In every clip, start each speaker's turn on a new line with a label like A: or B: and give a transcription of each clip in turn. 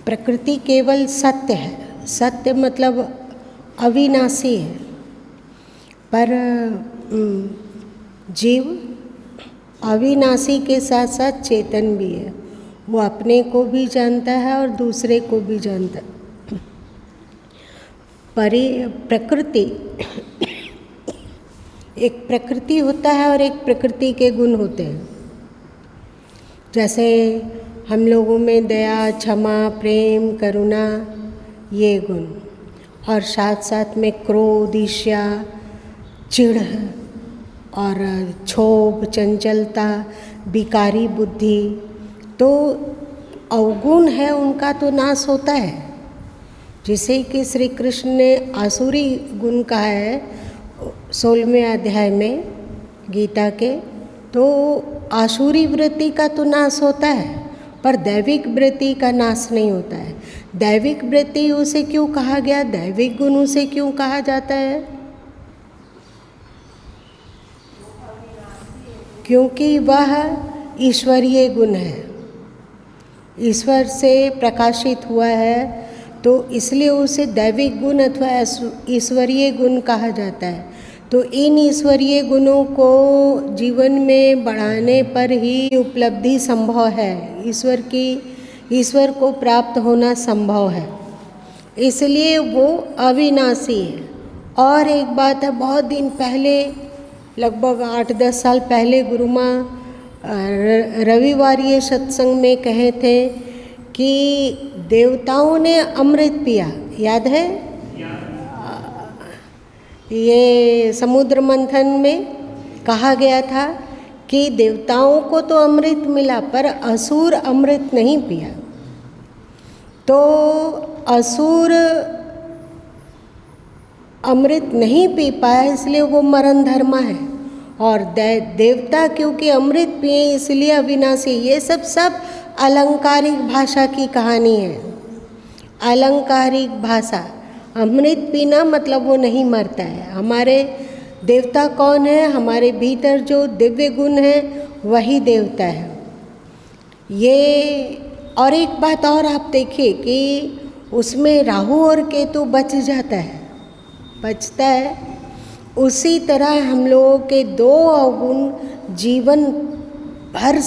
A: प्रकृति केवल सत्य है, सत्य मतलब अविनाशी है, पर जीव अविनाशी के साथ साथ चेतन भी है। वो अपने को भी जानता है और दूसरे को भी जानता है। प्रकृति एक प्रकृति होता है और एक प्रकृति के गुण होते हैं। जैसे हम लोगों में दया, क्षमा, प्रेम, करुणा ये गुण, और साथ साथ में क्रोध, ईर्ष्या, चिढ़ और क्षोभ, चंचलता, विकारी बुद्धि, तो अवगुण है उनका तो नाश होता है। जिसे कि श्री कृष्ण ने आसुरी गुण कहा है 16वें अध्याय में गीता के, तो आसुरी वृत्ति का तो नाश होता है, पर दैविक वृत्ति का नाश नहीं होता है। दैविक वृत्ति उसे क्यों कहा गया, दैविक गुण उसे क्यों कहा जाता है? क्योंकि वह ईश्वरीय गुण है, ईश्वर से प्रकाशित हुआ है, तो इसलिए उसे दैविक गुण अथवा ईश्वरीय गुण कहा जाता है। तो इन ईश्वरीय गुणों को जीवन में बढ़ाने पर ही उपलब्धि संभव है, ईश्वर को प्राप्त होना संभव है, इसलिए वो अविनाशी है। और एक बात है, बहुत दिन पहले, लगभग 8-10 साल पहले गुरु माँ रविवारीय सत्संग में कहे थे कि देवताओं ने अमृत पिया, याद है? ये समुद्र मंथन में कहा गया था कि देवताओं को तो अमृत मिला पर असुर अमृत नहीं पिया। तो असुर अमृत नहीं पी पाया, इसलिए वो मरण धर्मा है, और देवता क्योंकि अमृत पिए इसलिए अविनाशी। ये सब अलंकारिक भाषा की कहानी है। अलंकारिक भाषा, अमृत पीना मतलब वो नहीं मरता है। हमारे देवता कौन है? हमारे भीतर जो दिव्य गुण है वही देवता है। ये और एक बात और आप देखिए कि उसमें राहु और केतु बच जाता है, बचता है। उसी तरह हम लोगों के दो अवगुण जीवन भर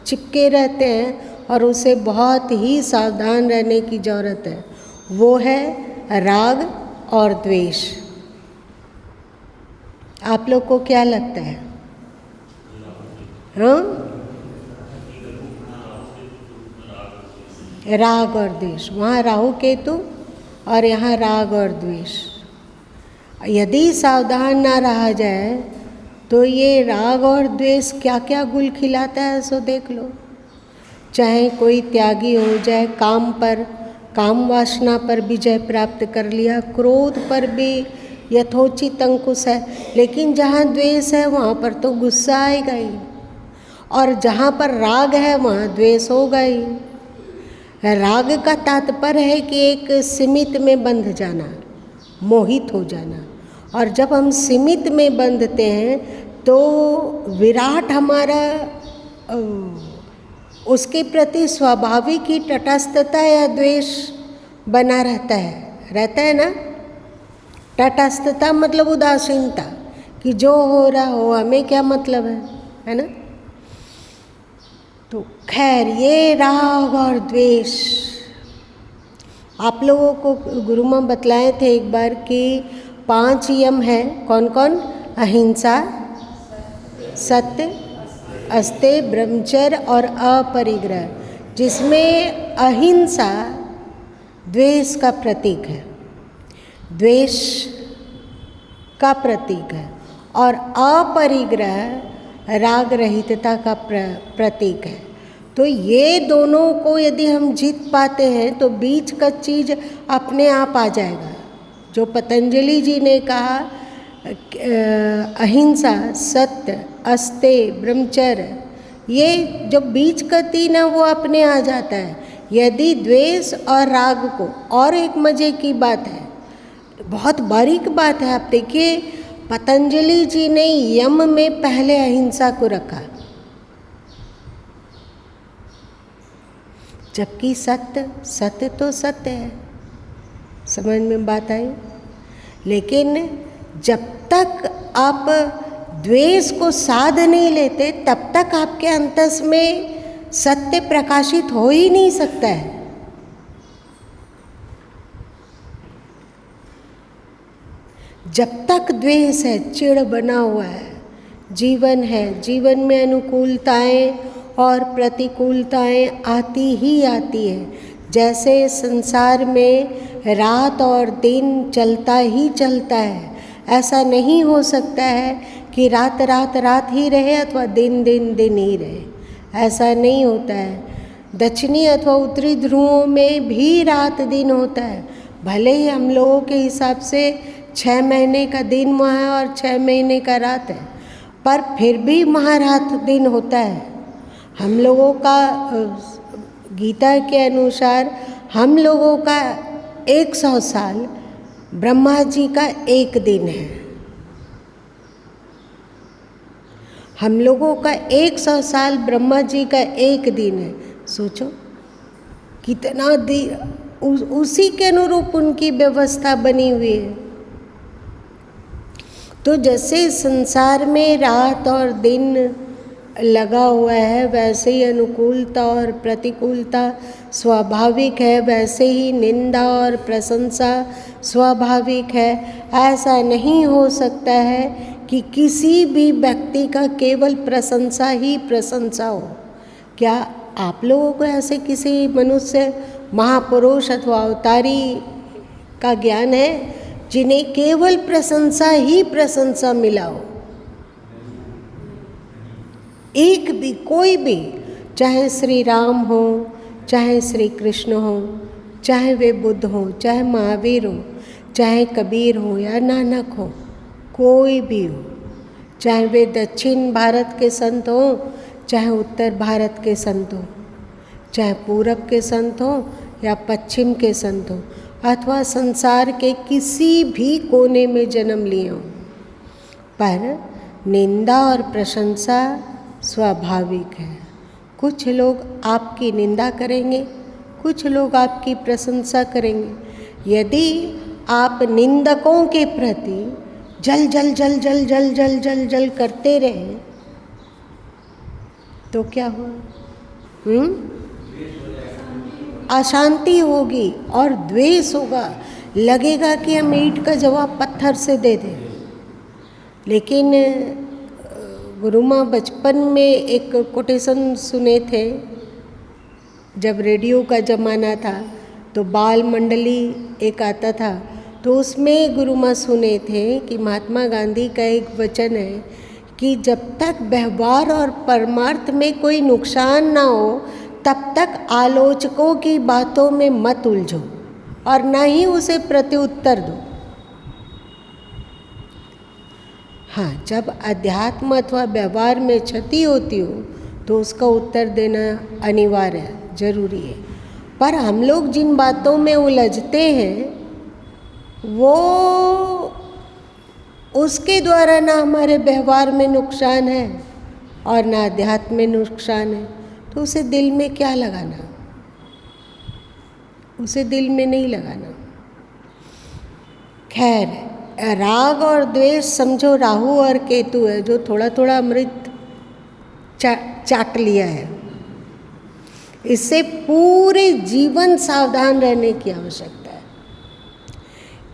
A: चिपके रहते हैं और उसे बहुत ही सावधान रहने की ज़रूरत है। वो है राग और द्वेष। आप लोग को क्या लगता है? हाँ, राग और द्वेष, वहाँ राहु केतु और यहाँ राग और द्वेष। यदि सावधान ना रहा जाए तो ये राग और द्वेष क्या क्या गुल खिलाता है सो देख लो। चाहे कोई त्यागी हो जाए, काम पर, काम वासना पर विजय प्राप्त कर लिया, क्रोध पर भी यथोचित अंकुश है, लेकिन जहाँ द्वेष है वहाँ पर तो गुस्सा आएगा ही, और जहाँ पर राग है वहाँ द्वेष होगा ही। राग का तात्पर्य है कि एक सीमित में बंध जाना, मोहित हो जाना, और जब हम सीमित में बंधते हैं तो विराट हमारा उसके प्रति स्वाभाविक ही तटस्थता या द्वेष बना रहता है ना। तटस्थता मतलब उदासीनता, कि जो हो रहा हो हमें क्या मतलब है ना। तो खैर, ये राग और द्वेष आप लोगों को गुरु माँ बतलाए थे एक बार कि 5 यम है। कौन कौन? अहिंसा, सत्य, अस्तेय, ब्रह्मचर्य और अपरिग्रह, जिसमें अहिंसा द्वेष का प्रतीक है, द्वेष का प्रतीक है, और अपरिग्रह राग रहितता का प्रतीक है। तो ये दोनों को यदि हम जीत पाते हैं तो बीच का चीज अपने आप आ जाएगा। जो पतंजलि जी ने कहा अहिंसा, सत्य, अस्तेय, ब्रह्मचर्य, ये जो बीच का 3 है वो अपने आ जाता है यदि द्वेष और राग को। और एक मजे की बात है, बहुत बारीक बात है, आप देखिए पतंजलि जी ने यम में पहले अहिंसा को रखा, जबकि सत्य सत्य तो सत्य है। समझ में बात आई? लेकिन जब तक आप द्वेष को साध नहीं लेते तब तक आपके अंतस में सत्य प्रकाशित हो ही नहीं सकता है। जब तक द्वेष है, चिढ़ बना हुआ है, जीवन है, जीवन में अनुकूलताएं और प्रतिकूलताएं आती ही आती है। जैसे संसार में रात और दिन चलता ही चलता है, ऐसा नहीं हो सकता है कि रात रात रात ही रहे अथवा दिन दिन दिन ही रहे, ऐसा नहीं होता है। दक्षिणी अथवा उत्तरी ध्रुवों में भी रात दिन होता है। भले ही हम लोगों के हिसाब से 6 महीने का दिन वहाँ है और 6 महीने का रात है, पर फिर भी वहाँ रात दिन होता है। हम लोगों का गीता के अनुसार हम लोगों का 100 साल ब्रह्मा जी का एक दिन है। हम लोगों का 100 साल ब्रह्मा जी का एक दिन है। सोचो कितना दिन, उसी के अनुरूप उनकी व्यवस्था बनी हुई है। तो जैसे संसार में रात और दिन लगा हुआ है, वैसे ही अनुकूलता और प्रतिकूलता स्वाभाविक है, वैसे ही निंदा और प्रशंसा स्वाभाविक है। ऐसा नहीं हो सकता है कि किसी भी व्यक्ति का केवल प्रशंसा ही प्रशंसा हो। क्या आप लोगों को ऐसे किसी मनुष्य, महापुरुष अथवा अवतारी का ज्ञान है जिन्हें केवल प्रशंसा ही प्रशंसा मिला हो? एक भी, कोई भी, चाहे श्री राम हो, चाहे श्री कृष्ण हो, चाहे वे बुद्ध हो, चाहे महावीर हो, चाहे कबीर हो या नानक हो, कोई भी हो, चाहे वे दक्षिण भारत के संत हो, चाहे उत्तर भारत के संत हो, चाहे पूरब के संत हो या पश्चिम के संत हो, अथवा संसार के किसी भी कोने में जन्म लिए हों, पर निंदा और प्रशंसा स्वाभाविक है। कुछ लोग आपकी निंदा करेंगे, कुछ लोग आपकी प्रशंसा करेंगे। यदि आप निंदकों के प्रति जल जल जल जल जल जल जल जल करते रहे तो क्या हुआ? अशांति होगी और द्वेष होगा। लगेगा कि हम ईंट का जवाब पत्थर से दे दें। लेकिन गुरु माँ बचपन में एक कोटेशन सुने थे, जब रेडियो का ज़माना था तो बाल मंडली एक आता था, तो उसमें गुरु माँ सुने थे कि महात्मा गांधी का एक वचन है कि जब तक व्यवहार और परमार्थ में कोई नुकसान ना हो तब तक आलोचकों की बातों में मत उलझो और ना ही उसे प्रत्युत्तर दो। हाँ, जब अध्यात्म अथवा व्यवहार में क्षति होती हो तो उसका उत्तर देना अनिवार्य है, जरूरी है। पर हम लोग जिन बातों में उलझते हैं वो उसके द्वारा ना हमारे व्यवहार में नुकसान है और ना अध्यात्म में नुकसान है, तो उसे दिल में क्या लगाना, उसे दिल में नहीं लगाना। खैर, राग और द्वेष समझो राहु और केतु है जो थोड़ा थोड़ा अमृत चाट लिया है। इससे पूरे जीवन सावधान रहने की आवश्यकता है।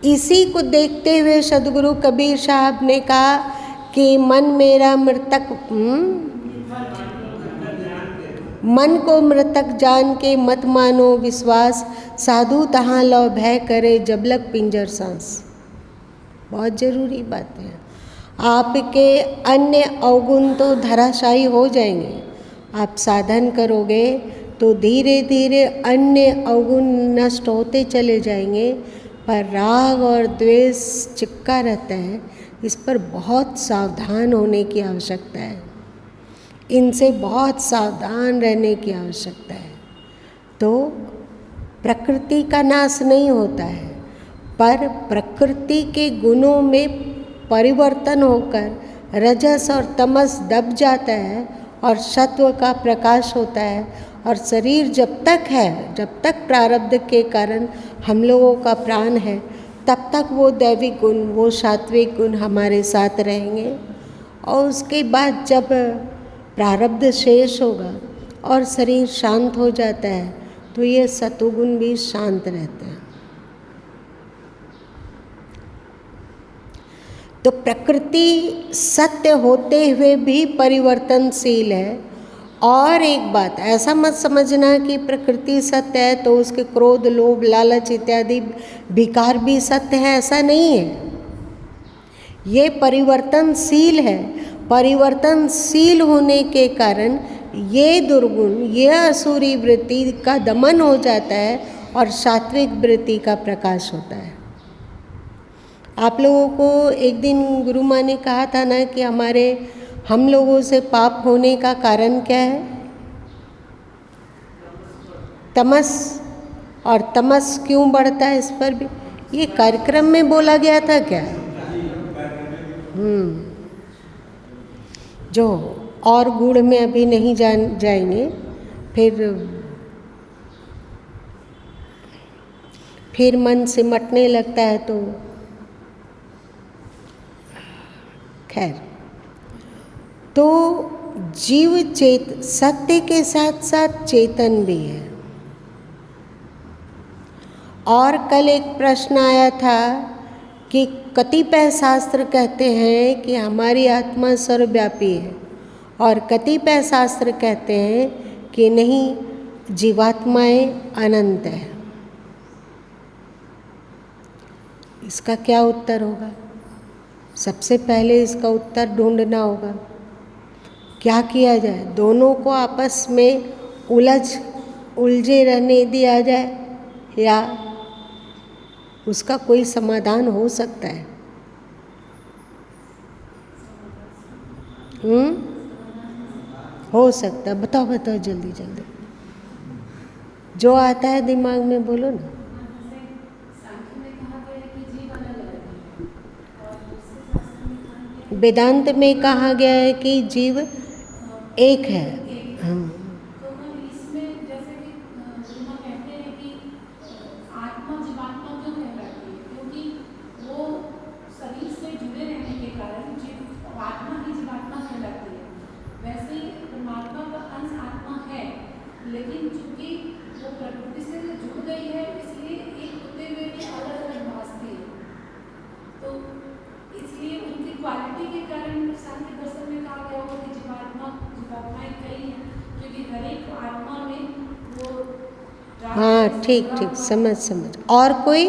A: इसी को देखते हुए सदगुरु कबीर साहब ने कहा कि मन मेरा मृतक, मन को मृतक जान के मत मानो विश्वास, साधु तहाँ लौ भय करे जबलक पिंजर सांस। बहुत ज़रूरी बात है। आपके अन्य अवगुण तो धराशायी हो जाएंगे। आप साधन करोगे तो धीरे धीरे अन्य अवगुण नष्ट होते चले जाएंगे, पर राग और द्वेष चिपका रहता है। इस पर बहुत सावधान होने की आवश्यकता है, इनसे बहुत सावधान रहने की आवश्यकता है। तो प्रकृति का नाश नहीं होता है, पर प्रकृति के गुणों में परिवर्तन होकर रजस और तमस दब जाता है और सत्व का प्रकाश होता है और शरीर जब तक है, जब तक प्रारब्ध के कारण हम लोगों का प्राण है, तब तक वो दैविक गुण, वो सात्विक गुण हमारे साथ रहेंगे। और उसके बाद जब प्रारब्ध शेष होगा और शरीर शांत हो जाता है तो ये सतोगुण भी शांत रहते हैं। तो प्रकृति सत्य होते हुए भी परिवर्तनशील है। और एक बात, ऐसा मत समझना कि प्रकृति सत्य है तो उसके क्रोध, लोभ, लालच इत्यादि विकार भी सत्य है, ऐसा नहीं है। ये परिवर्तनशील है। परिवर्तनशील होने के कारण ये दुर्गुण, ये असुरी वृत्ति का दमन हो जाता है और सात्विक वृत्ति का प्रकाश होता है। आप लोगों को एक दिन गुरु माँ ने कहा था ना कि हम लोगों से पाप होने का कारण क्या है? तमस। और तमस क्यों बढ़ता है, इस पर भी ये कार्यक्रम में बोला गया था क्या? जो और गुण में अभी नहीं जाएंगे, फिर मन सिमटने लगता है तो खैर। तो जीव सत्य के साथ साथ चेतन भी है। और कल एक प्रश्न आया था कि कतिपय शास्त्र कहते हैं कि हमारी आत्मा सर्वव्यापी है और कतिपय शास्त्र कहते हैं कि नहीं, जीवात्माएं अनंत है। इसका क्या उत्तर होगा? सबसे पहले इसका उत्तर ढूंढना होगा। क्या किया जाए? दोनों को आपस में उलझे रहने दिया जाए या उसका कोई समाधान हो सकता है? हो सकता है। बताओ जल्दी जल्दी, जो आता है दिमाग में बोलो ना। वेदांत में कहा गया है कि जीव एक है।
B: तो इसमें जैसे कि गुरुमा कहते हैं कि आत्मा जीवात्मा क्यों कहलाती है? क्योंकि वो शरीर से जुड़े रहने के कारण आत्मा ही जीवात्मा कहलाती है। वैसे ही परमात्मा का अंश आत्मा है, लेकिन चूंकि वो प्रकृति से जुड़ गई है, इसलिए एक होते हुए भी अलग अलग भासती है। तो इसलिए उनकी क्वालिटी के कारण सांख्य दर्शन में कहा गया होगा कि जीवात्माएं कई हैं, क्योंकि हर एक आत्मा में वो।
A: हाँ, ठीक, समझ। और कोई?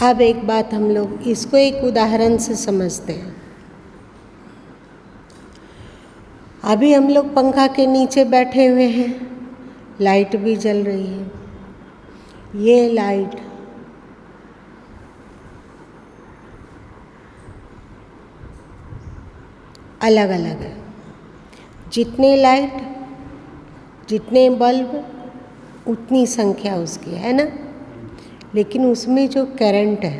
A: अब एक बात हम लोग इसको एक उदाहरण से समझते हैं। अभी हम लोग पंखा के नीचे बैठे हुए हैं, लाइट भी जल रही है। ये लाइट अलग अलग है। जितने लाइट, जितने बल्ब, उतनी संख्या उसकी है ना। लेकिन उसमें जो करंट है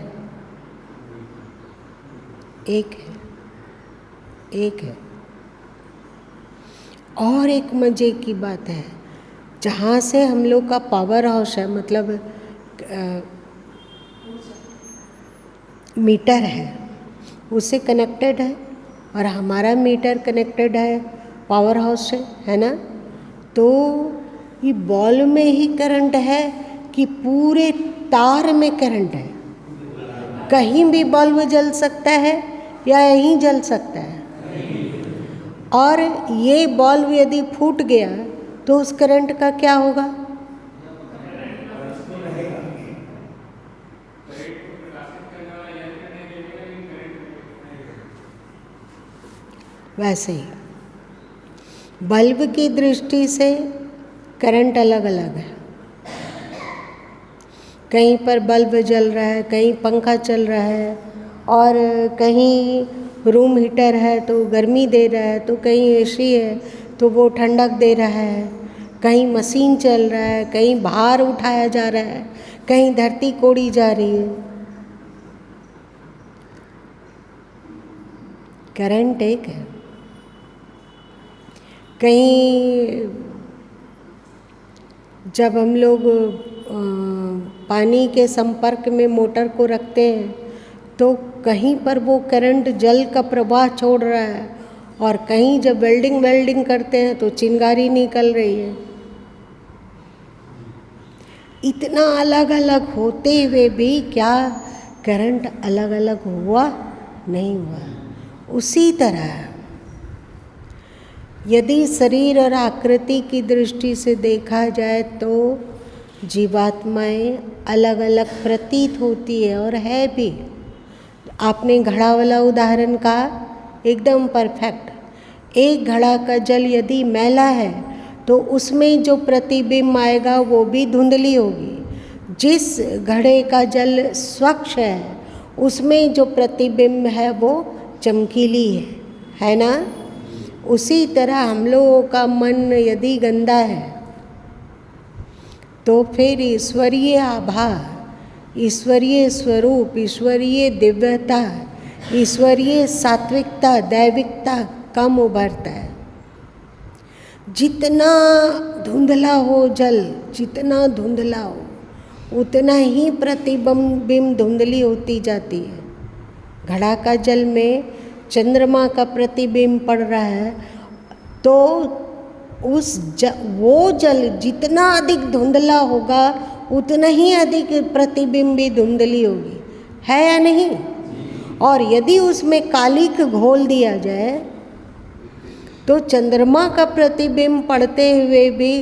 A: एक है। और एक मज़े की बात है, जहाँ से हम लोग का पावर हाउस है, मतलब मीटर है, उससे कनेक्टेड है और हमारा मीटर कनेक्टेड है पावर हाउस से, है ना। तो ये बॉल में ही करंट है कि पूरे तार में करंट है? कहीं भी बल्ब जल सकता है या यहीं जल सकता है? और ये बल्ब यदि फूट गया तो उस करंट का क्या होगा? वैसे ही बल्ब की दृष्टि से करंट अलग अलग है। कहीं पर बल्ब जल रहा है, कहीं पंखा चल रहा है, और कहीं रूम हीटर है तो गर्मी दे रहा है, तो कहीं एसी है तो वो ठंडक दे रहा है। कहीं मशीन चल रहा है, कहीं भार उठाया जा रहा है, कहीं धरती कोड़ी जा रही है। करंट एक है। कहीं जब हम लोग पानी के संपर्क में मोटर को रखते हैं तो कहीं पर वो करंट जल का प्रवाह छोड़ रहा है, और कहीं जब वेल्डिंग करते हैं तो चिंगारी निकल रही है। इतना अलग अलग होते हुए भी क्या करंट अलग अलग हुआ? नहीं हुआ। उसी तरह यदि शरीर और आकृति की दृष्टि से देखा जाए तो जीवात्माएं अलग अलग प्रतीत होती है और है भी। आपने घड़ा वाला उदाहरण कहा, एकदम परफेक्ट। एक घड़ा का जल यदि मैला है तो उसमें जो प्रतिबिंब आएगा वो भी धुंधली होगी। जिस घड़े का जल स्वच्छ है उसमें जो प्रतिबिंब है वो चमकीली है ना? उसी तरह हम लोगों का मन यदि गंदा है तो फिर ईश्वरीय आभा, ईश्वरीय स्वरूप, ईश्वरीय दिव्यता, ईश्वरीय सात्विकता, दैविकता कम उभरता है। जितना धुंधला हो जल, जितना धुंधला हो उतना ही प्रतिबिंब धुंधली होती जाती है। घड़ा का जल में चंद्रमा का प्रतिबिंब पड़ रहा है तो वो जल जितना अधिक धुंधला होगा उतना ही अधिक प्रतिबिंब भी धुंधली होगी, है या नहीं? और यदि उसमें कालिक घोल दिया जाए तो चंद्रमा का प्रतिबिंब पड़ते हुए भी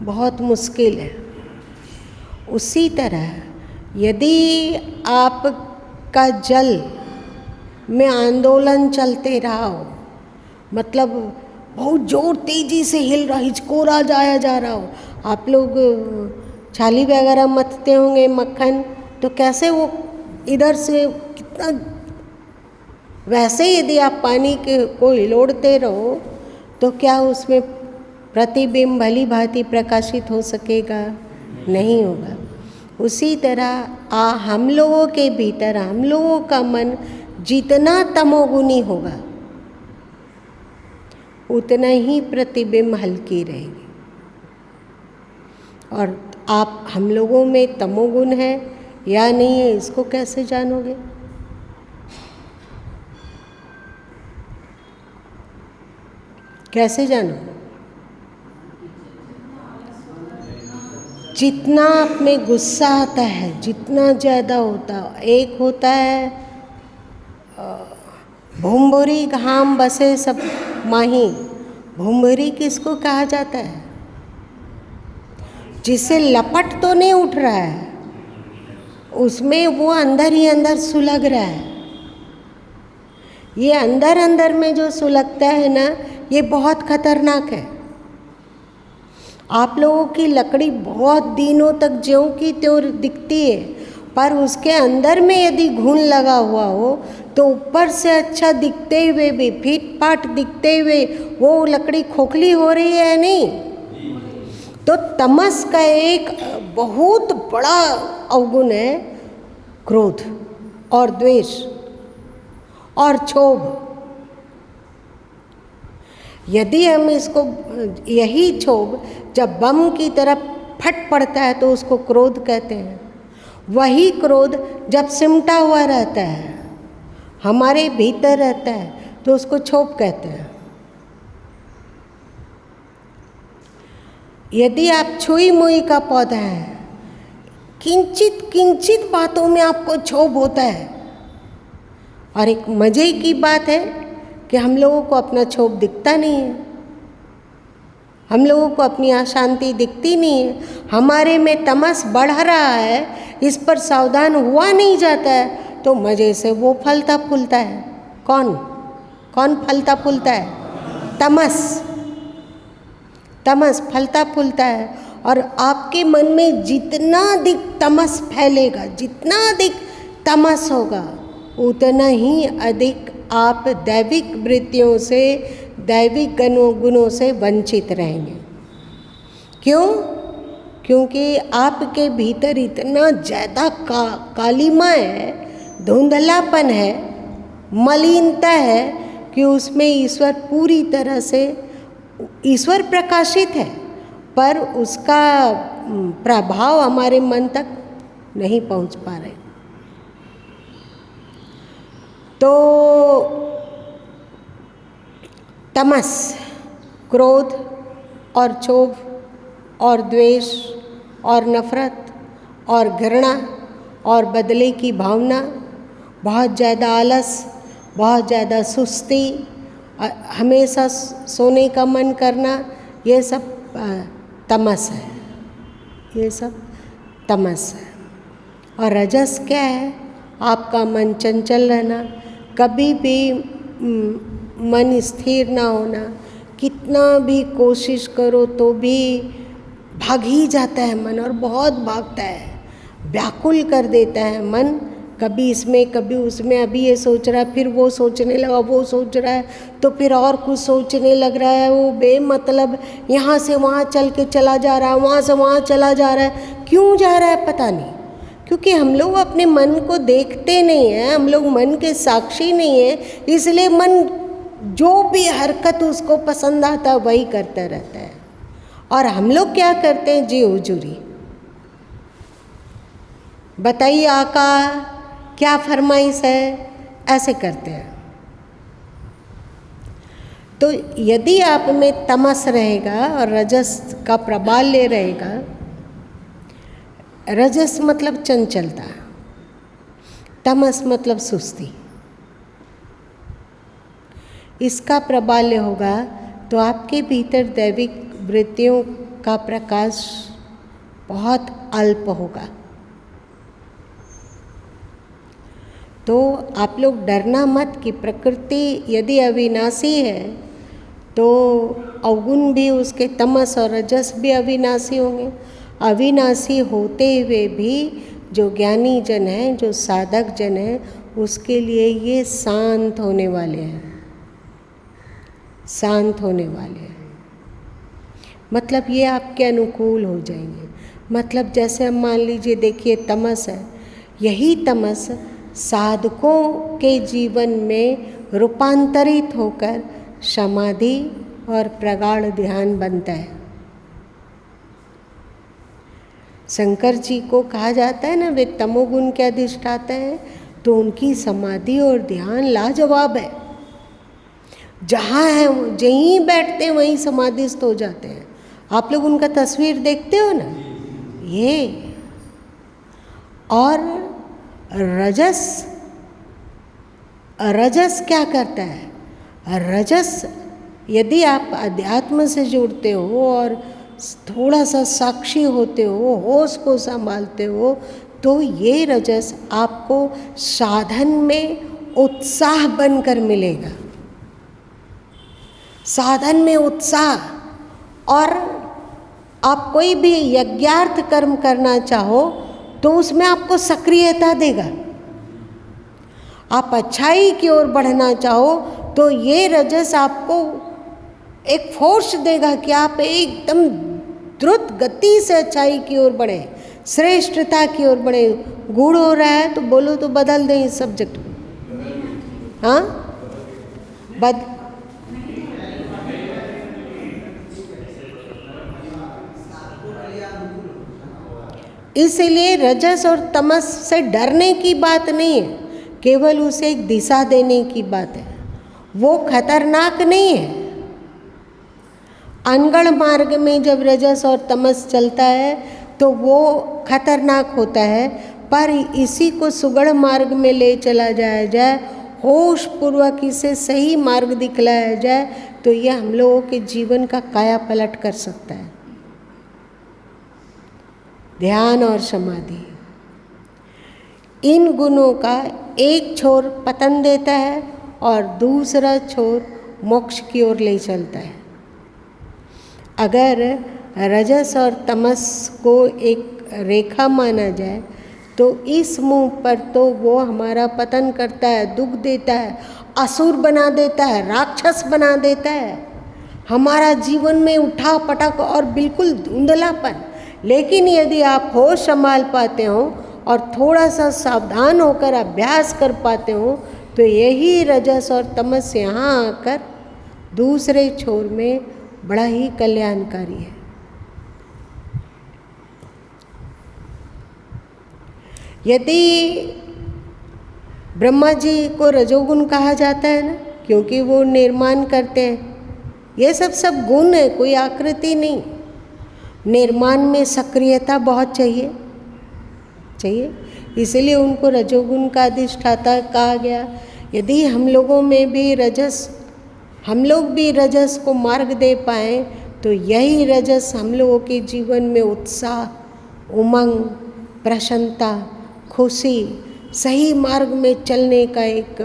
A: बहुत मुश्किल है। उसी तरह यदि आपका जल में आंदोलन चलते रहा हो, मतलब बहुत जोर तेजी से हिल रहा, हिचकोरा जाया जा रहा हो, आप लोग छाली वगैरह मथते होंगे मक्खन, तो कैसे वो इधर से कितना, वैसे यदि आप पानी को हिलोड़ते रहो तो क्या उसमें प्रतिबिंब भली भांति प्रकाशित हो सकेगा? नहीं होगा। उसी तरह हम लोगों के भीतर, हम लोगों का मन जितना तमोगुनी होगा उतना ही प्रतिबिंब हल्की रहेगी। और आप हम लोगों में तमोगुण है या नहीं है इसको कैसे जानोगे? कैसे जानोगे? जितना आप में गुस्सा आता है, जितना ज़्यादा होता है। एक होता है भूमभुरी घाम बसे सब माही। भूमभुरी किसको कहा जाता है? जिससे लपट तो नहीं उठ रहा है, उसमें वो अंदर ही अंदर सुलग रहा है। ये अंदर अंदर में जो सुलगता है ना, ये बहुत खतरनाक है। आप लोगों की लकड़ी बहुत दिनों तक ज्यों की त्यों दिखती है, पर उसके अंदर में यदि घुन लगा हुआ हो तो ऊपर से अच्छा दिखते हुए भी, फीट फाट दिखते हुए वो लकड़ी खोखली हो रही है नहीं। तो तमस का एक बहुत बड़ा अवगुण है क्रोध और द्वेष और क्षोभ। यदि हम इसको, यही क्षोभ जब बम की तरफ फट पड़ता है तो उसको क्रोध कहते हैं। वही क्रोध जब सिमटा हुआ रहता है, हमारे भीतर रहता है, तो उसको क्षोभ कहते हैं। यदि आप छुई मुई का पौधा है, किंचित किंचित बातों में आपको क्षोभ होता है। और एक मजे की बात है कि हम लोगों को अपना क्षोभ दिखता नहीं है, हम लोगों को अपनी अशांति दिखती नहीं है। हमारे में तमस बढ़ रहा है, इस पर सावधान हुआ नहीं जाता है तो मजे से वो फलता फूलता है। कौन कौन फलता फूलता है? तमस। तमस फलता फूलता है। और आपके मन में जितना अधिक तमस फैलेगा, जितना अधिक तमस होगा, उतना ही अधिक आप दैविक वृत्तियों से दैविक गुणों से वंचित रहेंगे। क्यों? क्योंकि आपके भीतर इतना ज़्यादा कालिमा है, धुंधलापन है, मलिनता है कि उसमें ईश्वर पूरी तरह से, ईश्वर प्रकाशित है पर उसका प्रभाव हमारे मन तक नहीं पहुंच पा रहे। तो तमस, क्रोध और क्षोभ और द्वेष और नफरत और घृणा और बदले की भावना, बहुत ज़्यादा आलस, बहुत ज़्यादा सुस्ती, हमेशा सोने का मन करना, ये सब तमस है, ये सब तमस है। और रजस क्या है? आपका मन चंचल रहना, कभी भी मन स्थिर ना होना, कितना भी कोशिश करो तो भी भाग ही जाता है मन, और बहुत भागता है, व्याकुल कर देता है मन, कभी इसमें कभी उसमें। अभी ये सोच रहा है, फिर वो सोचने लगा, वो सोच रहा है तो फिर और कुछ सोचने लग रहा है, वो बेमतलब यहाँ से वहाँ चल के चला जा रहा है, वहाँ से वहाँ चला जा रहा है। क्यों जा रहा है पता नहीं, क्योंकि हम लोग अपने मन को देखते नहीं हैं, हम लोग मन के साक्षी नहीं हैं, इसलिए मन जो भी हरकत उसको पसंद आता है वही करता रहता है। और हम लोग क्या करते हैं? जी हुजूरी, बताइए आका क्या फरमाइश है, ऐसे करते हैं। तो यदि आप में तमस रहेगा और रजस का प्राबल्य रहेगा, रजस मतलब चंचलता, तमस मतलब सुस्ती, इसका प्राबल्य होगा तो आपके भीतर दैविक वृत्तियों का प्रकाश बहुत अल्प होगा। तो आप लोग डरना मत कि प्रकृति यदि अविनाशी है तो अवगुण भी, उसके तमस और रजस भी अविनाशी होंगे। अविनाशी होते हुए भी जो ज्ञानी जन हैं, जो साधक जन हैं, उसके लिए ये शांत होने वाले हैं, शांत होने वाले हैं। मतलब ये आपके अनुकूल हो जाएंगे। मतलब जैसे हम मान लीजिए, देखिए तमस है, यही तमस साधकों के जीवन में रूपांतरित होकर समाधि और प्रगाढ़ ध्यान बनता है। शंकर जी को कहा जाता है ना, वे तमोगुण के अधिष्ठाता हैं, तो उनकी समाधि और ध्यान लाजवाब है। जहाँ है जहीं बैठते हैं वहीं समाधिस्थ हो जाते हैं। आप लोग उनका तस्वीर देखते हो ना ये। और रजस क्या करता है? रजस, यदि आप अध्यात्म से जुड़ते हो और थोड़ा सा साक्षी होते हो, होश को संभालते हो, तो ये रजस आपको साधन में उत्साह बनकर मिलेगा, साधन में उत्साह। और आप कोई भी यज्ञार्थ कर्म करना चाहो तो उसमें आपको सक्रियता देगा। आप अच्छाई की ओर बढ़ना चाहो तो ये रजस आपको एक फोर्स देगा कि आप एकदम द्रुत गति से अच्छाई की ओर बढ़े, श्रेष्ठता की ओर बढ़े। गुण हो रहा है तो बोलो तो बदल दें इस सब्जेक्ट को। हाँ, इसलिए रजस और तमस से डरने की बात नहीं है, केवल उसे एक दिशा देने की बात है। वो खतरनाक नहीं है। अनगढ़ मार्ग में जब रजस और तमस चलता है तो वो खतरनाक होता है, पर इसी को सुगढ़ मार्ग में ले चला जाया जाए, होश पूर्वक इसे सही मार्ग दिखलाया जाए, तो ये हम लोगों के जीवन का काया पलट कर सकता है। ध्यान और समाधि, इन गुणों का एक छोर पतन देता है और दूसरा छोर मोक्ष की ओर ले चलता है। अगर रजस और तमस को एक रेखा माना जाए तो इस मुंह पर तो वो हमारा पतन करता है, दुख देता है, असुर बना देता है, राक्षस बना देता है, हमारा जीवन में उठा पटक और बिल्कुल धुंधलापन। लेकिन यदि आप होश संभाल पाते हो और थोड़ा सा सावधान होकर अभ्यास कर पाते हो तो यही रजस और तमस यहाँ आकर दूसरे छोर में बड़ा ही कल्याणकारी है। यदि ब्रह्मा जी को रजोगुण कहा जाता है ना, क्योंकि वो निर्माण करते हैं, ये सब गुण है, कोई आकृति नहीं। निर्माण में सक्रियता बहुत चाहिए, इसलिए उनको रजोगुण का अधिष्ठाता कहा गया। यदि हम लोगों में भी हम लोग भी रजस को मार्ग दे पाएँ तो यही रजस हम लोगों के जीवन में उत्साह, उमंग, प्रसन्नता, खुशी, सही मार्ग में चलने का एक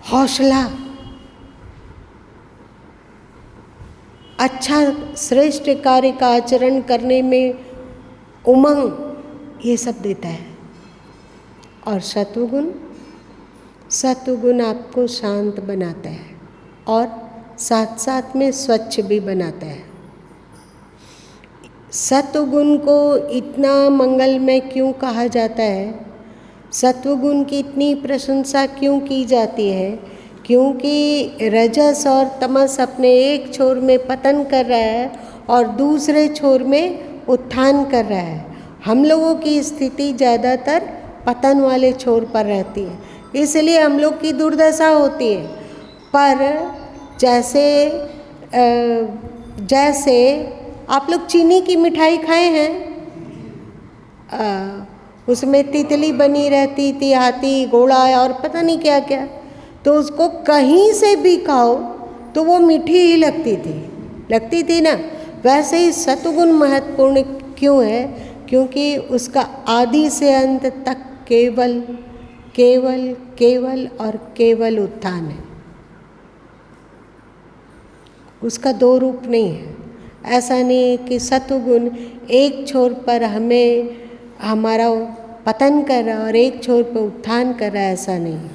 A: हौसला, अच्छा श्रेष्ठ कार्य का आचरण करने में उमंग, ये सब देता है। और सत्वगुण आपको शांत बनाता है और साथ साथ में स्वच्छ भी बनाता है। सत्वगुण को इतना मंगलमय क्यों कहा जाता है, सत्वगुण की इतनी प्रशंसा क्यों की जाती है? क्योंकि रजस और तमस अपने एक छोर में पतन कर रहा है और दूसरे छोर में उत्थान कर रहा है। हम लोगों की स्थिति ज़्यादातर पतन वाले छोर पर रहती है, इसलिए हम लोग की दुर्दशा होती है। पर जैसे आप लोग चीनी की मिठाई खाए हैं, उसमें तितली बनी रहती थी, हाथी, घोड़ा और पता नहीं क्या क्या, तो उसको कहीं से भी खाओ तो वो मीठी ही लगती थी ना। वैसे ही सत्वगुण महत्वपूर्ण क्यों है? क्योंकि उसका आदि से अंत तक केवल और केवल उत्थान है, उसका दो रूप नहीं है। ऐसा नहीं है कि सत्वगुण एक छोर पर हमारा पतन कर रहा है और एक छोर पर उत्थान कर रहा है, ऐसा नहीं है।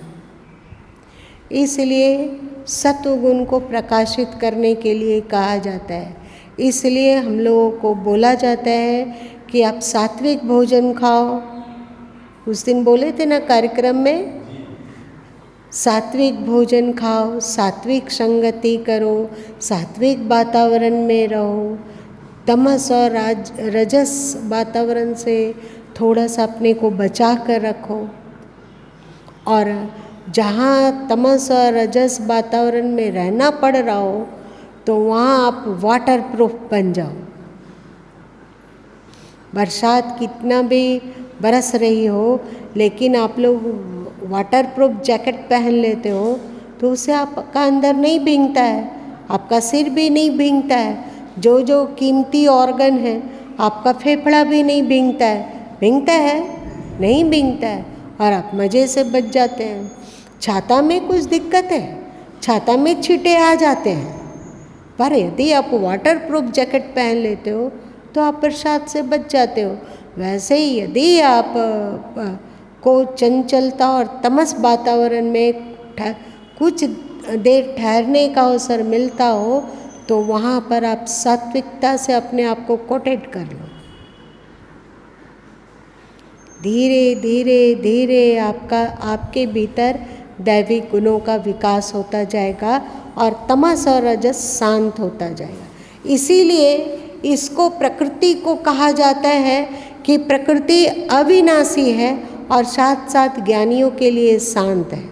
A: इसलिए सत्वगुण को प्रकाशित करने के लिए कहा जाता है। इसलिए हम लोगों को बोला जाता है कि आप सात्विक भोजन खाओ। उस दिन बोले थे ना कार्यक्रम में, सात्विक भोजन खाओ, सात्विक संगति करो, सात्विक वातावरण में रहो, तमस और रजस वातावरण से थोड़ा सा अपने को बचा कर रखो। और जहाँ तमस और रजस वातावरण में रहना पड़ रहा हो तो वहाँ आप वाटर प्रूफ बन जाओ। बरसात कितना भी बरस रही हो, लेकिन आप लोग वाटर प्रूफ जैकेट पहन लेते हो तो उससे आपका अंदर नहीं भीगता है, आपका सिर भी नहीं भीगता है, जो कीमती ऑर्गन है, आपका फेफड़ा भी नहीं भीगता है, नहीं भीगता है और आप मज़े से बच जाते हैं। छाता में कुछ दिक्कत है, छाता में छींटे आ जाते हैं, पर यदि आप वाटर प्रूफ जैकेट पहन लेते हो तो आप बरसात से बच जाते हो। वैसे ही यदि आप को चंचलता और तमस वातावरण में कुछ देर ठहरने का अवसर मिलता हो तो वहाँ पर आप सात्विकता से अपने आप को कोटेड कर लो। धीरे धीरे आपके भीतर दैविक गुणों का विकास होता जाएगा और तमस और रजस शांत होता जाएगा। इसीलिए इसको प्रकृति को कहा जाता है कि प्रकृति अविनाशी है और साथ साथ ज्ञानियों के लिए शांत है।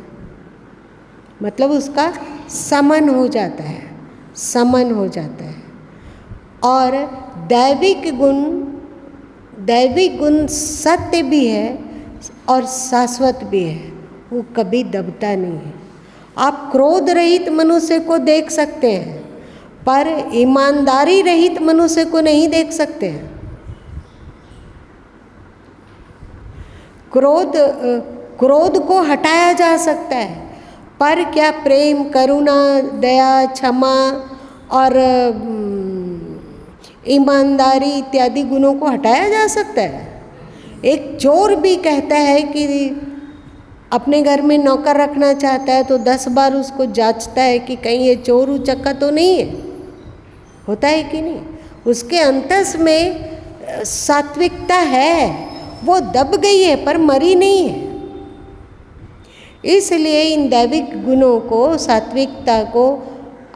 A: मतलब उसका समन हो जाता है। और दैविक गुण सत्य भी है और शाश्वत भी है, वो कभी दबता नहीं है। आप क्रोध रहित मनुष्य को देख सकते हैं पर ईमानदारी रहित मनुष्य को नहीं देख सकते हैं। क्रोध को हटाया जा सकता है, पर क्या प्रेम, करुणा, दया, क्षमा और ईमानदारी इत्यादि गुणों को हटाया जा सकता है? एक चोर भी कहता है कि अपने घर में नौकर रखना चाहता है तो 10 बार उसको जांचता है कि कहीं ये चोर उचक्का तो नहीं है, होता है कि नहीं। उसके अंतस में सात्विकता है, वो दब गई है पर मरी नहीं है। इसलिए इन दैविक गुणों को, सात्विकता को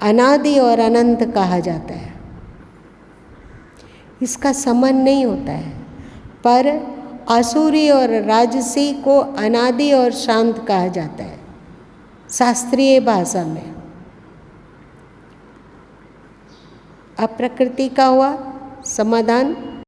A: अनादि और अनंत कहा जाता है। इसका समन नहीं होता है, पर आसुरी और राजसी को अनादि और शांत कहा जाता है शास्त्रीय भाषा में। अब प्रकृति का हुआ समाधान।